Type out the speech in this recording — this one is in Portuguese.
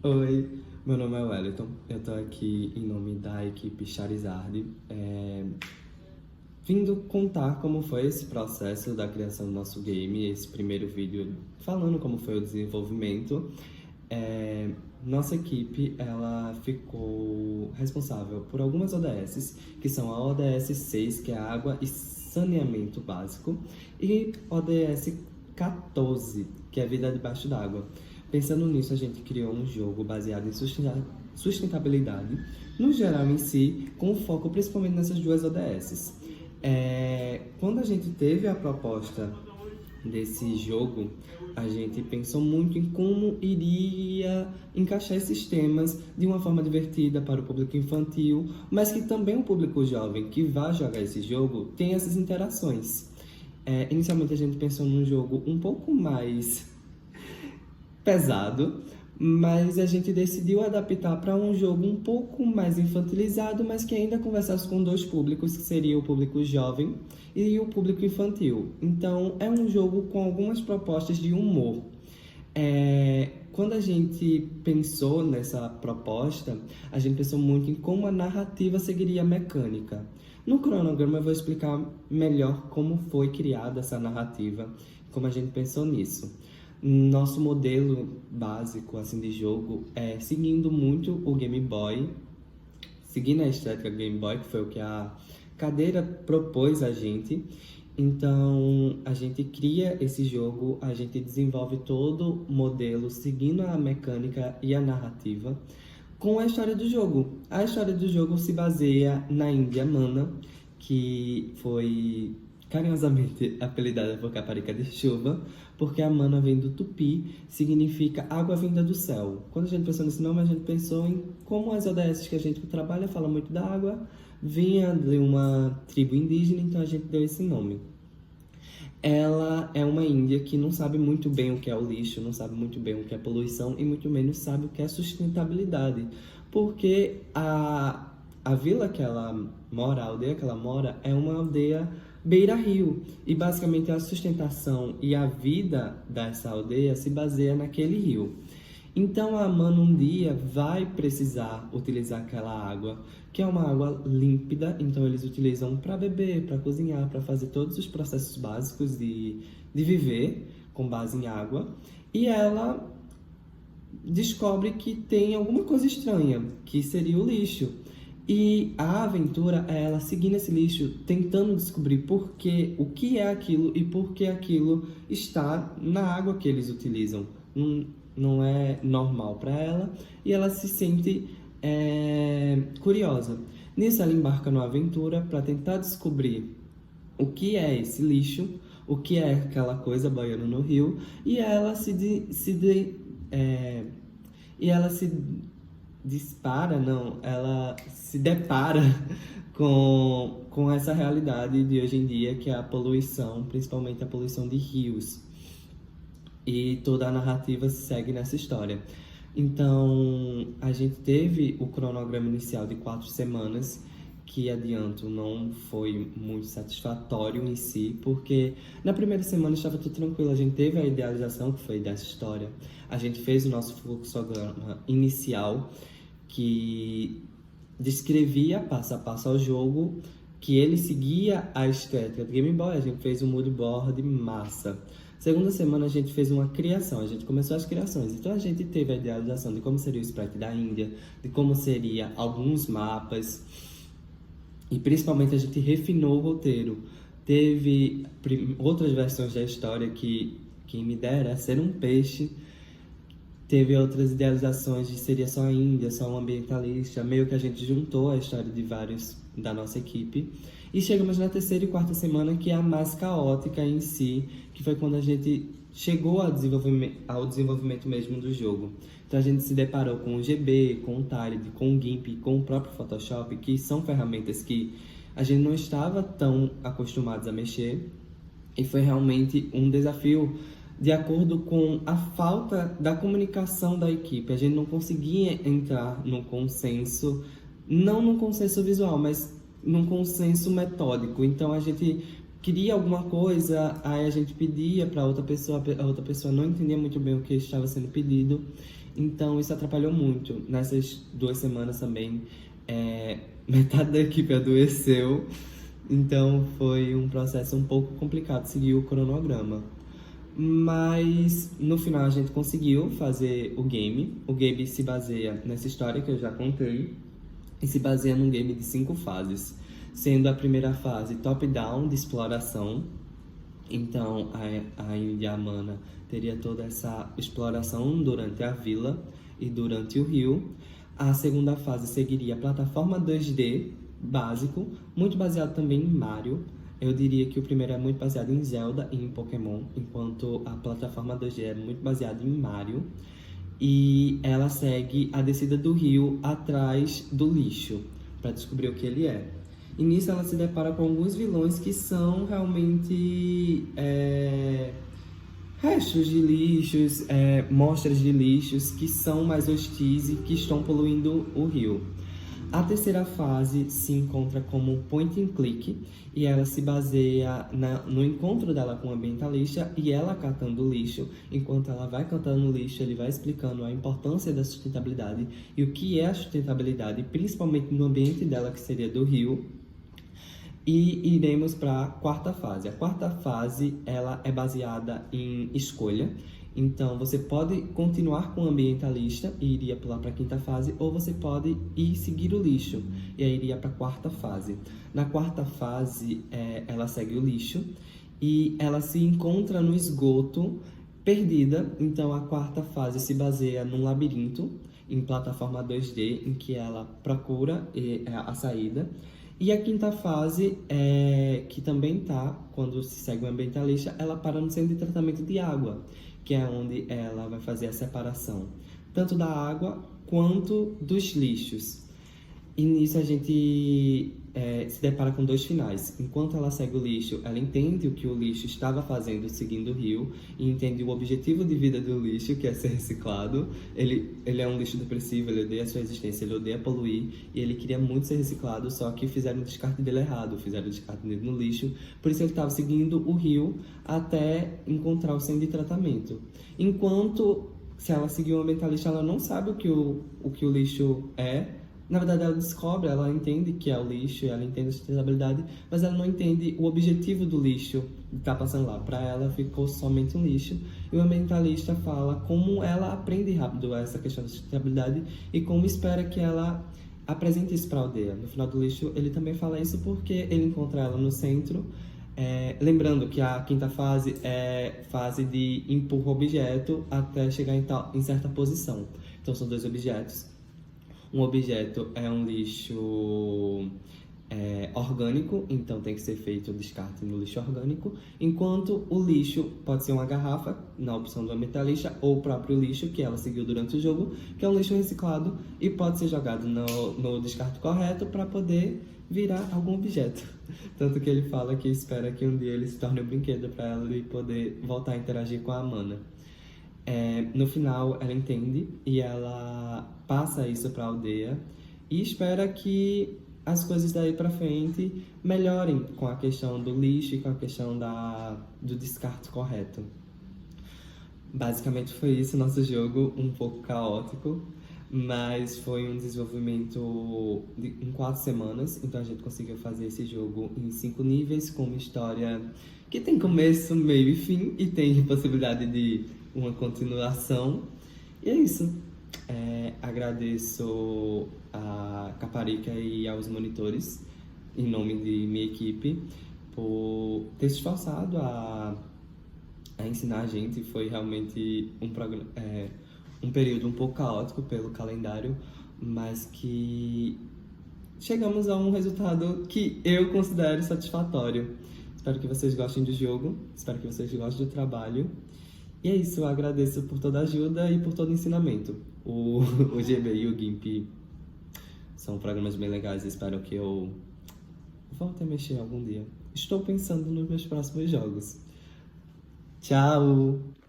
Oi, meu nome é Wellington, eu tô aqui em nome da equipe Charizard, vindo contar como foi esse processo da criação do nosso game, esse primeiro vídeo falando como foi o desenvolvimento. Nossa equipe, ela ficou responsável por algumas ODSs, que são a ODS 6, que é Água e Saneamento Básico, e ODS 14, que é Vida Debaixo d'Água. Pensando nisso, a gente criou um jogo baseado em sustentabilidade, no geral em si, com foco principalmente nessas duas ODSs. Quando a gente teve a proposta desse jogo, a gente pensou muito em como iria encaixar esses temas de uma forma divertida para o público infantil, mas que também o público jovem que vai jogar esse jogo tem essas interações. Inicialmente a gente pensou num jogo um pouco mais pesado, mas a gente decidiu adaptar para um jogo um pouco mais infantilizado, mas que ainda conversasse com dois públicos, que seria o público jovem e o público infantil. Então, é um jogo com algumas propostas de humor. Quando a gente pensou nessa proposta, a gente pensou muito em como a narrativa seguiria a mecânica. No cronograma eu vou explicar melhor como foi criada essa narrativa, como a gente pensou nisso. Nosso modelo básico assim de jogo é seguindo muito o Game Boy, seguindo a estética do Game Boy, que foi o que a cadeira propôs a gente. Então, a gente cria esse jogo, a gente desenvolve todo o modelo seguindo a mecânica e a narrativa com a história do jogo. A história do jogo se baseia na Índia Mana, que foi carinhosamente apelidada por Caparica de Chuva, porque a mana vem do tupi, significa água vinda do céu. Quando a gente pensou nesse nome, a gente pensou em como as ODS que a gente trabalha falam muito da água, vinha de uma tribo indígena, então a gente deu esse nome. Ela é uma índia que não sabe muito bem o que é o lixo, não sabe muito bem o que é poluição e muito menos sabe o que é sustentabilidade, porque a vila que ela mora, a aldeia que ela mora, é uma aldeia beira-rio. E basicamente a sustentação e a vida dessa aldeia se baseia naquele rio. Então a Mana um dia vai precisar utilizar aquela água, que é uma água límpida, então eles utilizam para beber, para cozinhar, para fazer todos os processos básicos de viver com base em água. E ela descobre que tem alguma coisa estranha, que seria o lixo. E a aventura é ela seguindo esse lixo, tentando descobrir o que é aquilo e por que aquilo está na água que eles utilizam. Não é normal para ela e ela se sente curiosa. Nisso ela embarca numa aventura para tentar descobrir o que é esse lixo, o que é aquela coisa boiando no rio, e ela ela se depara com essa realidade de hoje em dia, que é a poluição, principalmente a poluição de rios. E toda a narrativa segue nessa história. Então, a gente teve o cronograma inicial de 4 semanas, que, adianto, não foi muito satisfatório em si, porque na primeira semana estava tudo tranquilo, a gente teve a idealização, que foi dessa história, a gente fez o nosso fluxograma inicial, que descrevia passo a passo ao jogo, que ele seguia a estética do Game Boy, a gente fez um moodboard massa. Segunda semana a gente fez uma criação, a gente começou as criações, então a gente teve a idealização de como seria o sprite da Índia, de como seria alguns mapas, e principalmente a gente refinou o roteiro. Teve outras versões da história que quem me dera ser um peixe. Teve outras idealizações de seria só a Índia, só um ambientalista. Meio que a gente juntou a história de vários da nossa equipe. E chegamos na terceira e quarta semana, que é a mais caótica em si, que foi quando a gente chegou ao desenvolvimento mesmo do jogo. Então a gente se deparou com o GB, com o Tired, com o GIMP, com o próprio Photoshop, que são ferramentas que a gente não estava tão acostumados a mexer. E foi realmente um desafio de acordo com a falta da comunicação da equipe. A gente não conseguia entrar num consenso, não num consenso visual, mas num consenso metódico. Então a gente queria alguma coisa, aí a gente pedia para outra pessoa, a outra pessoa não entendia muito bem o que estava sendo pedido, então isso atrapalhou muito. Nessas 2 semanas também, metade da equipe adoeceu, então foi um processo um pouco complicado seguir o cronograma. Mas no final a gente conseguiu fazer o game. O game se baseia nessa história que eu já contei e se baseia num game de 5 fases, sendo a primeira fase top-down de exploração. Então a Índia Amana teria toda essa exploração durante a vila e durante o rio. A segunda fase seguiria a plataforma 2D básico, muito baseado também em Mario. Eu diria que o primeiro é muito baseado em Zelda e em Pokémon, enquanto a plataforma 2D é muito baseada em Mario. E ela segue a descida do rio atrás do lixo, para descobrir o que ele é. E nisso ela se depara com alguns vilões que são realmente restos de lixos, mostras de lixos que são mais hostis e que estão poluindo o rio. A terceira fase se encontra como point and click e ela se baseia no encontro dela com o ambientalista e ela catando lixo. Enquanto ela vai catando lixo, ele vai explicando a importância da sustentabilidade e o que é a sustentabilidade, principalmente no ambiente dela, que seria do rio. E iremos para a quarta fase. A quarta fase ela é baseada em escolha. Então, você pode continuar com o ambientalista e iria pular para a quinta fase, ou você pode ir seguir o lixo e aí iria para a quarta fase. Na quarta fase, ela segue o lixo e ela se encontra no esgoto perdida. Então, a quarta fase se baseia num labirinto em plataforma 2D, em que ela procura a saída. E a quinta fase, que também tá, quando se segue o ambientalista, ela para no centro de tratamento de água, que é onde ela vai fazer a separação, tanto da água quanto dos lixos. E nisso a gente se depara com 2 finais. Enquanto ela segue o lixo, ela entende o que o lixo estava fazendo seguindo o rio e entende o objetivo de vida do lixo, que é ser reciclado. Ele é um lixo depressivo, ele odeia a sua existência, ele odeia poluir e ele queria muito ser reciclado, só que fizeram o descarte dele errado, fizeram o descarte dele no lixo. Por isso ele estava seguindo o rio até encontrar o centro de tratamento. Enquanto, se ela seguir o ambientalista, ela não sabe o que o lixo é. Na verdade, ela descobre, ela entende que é o lixo, ela entende a sustentabilidade, mas ela não entende o objetivo do lixo que está passando lá. Para ela, ficou somente um lixo. E o ambientalista fala como ela aprende rápido essa questão da sustentabilidade e como espera que ela apresente isso para a aldeia. No final do lixo, ele também fala isso porque ele encontra ela no centro. Lembrando que a quinta fase é fase de empurra o objeto até chegar em certa posição. Então, são 2 objetos. Um objeto é um lixo orgânico, então tem que ser feito o descarte no lixo orgânico, enquanto o lixo pode ser uma garrafa, na opção do ambientalista, ou o próprio lixo que ela seguiu durante o jogo, que é um lixo reciclado e pode ser jogado no descarte correto para poder virar algum objeto. Tanto que ele fala que espera que um dia ele se torne um brinquedo para ela e poder voltar a interagir com a Amana. No final, ela entende e ela passa isso para a aldeia e espera que as coisas daí para frente melhorem com a questão do lixo e com a questão do descarte correto. Basicamente foi isso nosso jogo, um pouco caótico, mas foi um desenvolvimento em 4 semanas, então a gente conseguiu fazer esse jogo em 5 níveis, com uma história que tem começo, meio e fim, e tem possibilidade de uma continuação. E é isso. Agradeço a Caparica e aos monitores, em nome de minha equipe, por ter se esforçado a ensinar a gente. Foi realmente um período um pouco caótico pelo calendário, mas que chegamos a um resultado que eu considero satisfatório. Espero que vocês gostem do jogo, espero que vocês gostem do trabalho. E é isso, eu agradeço por toda a ajuda e por todo o ensinamento. O GB e o GIMP são programas bem legais, espero que eu volte a mexer algum dia. Estou pensando nos meus próximos jogos. Tchau!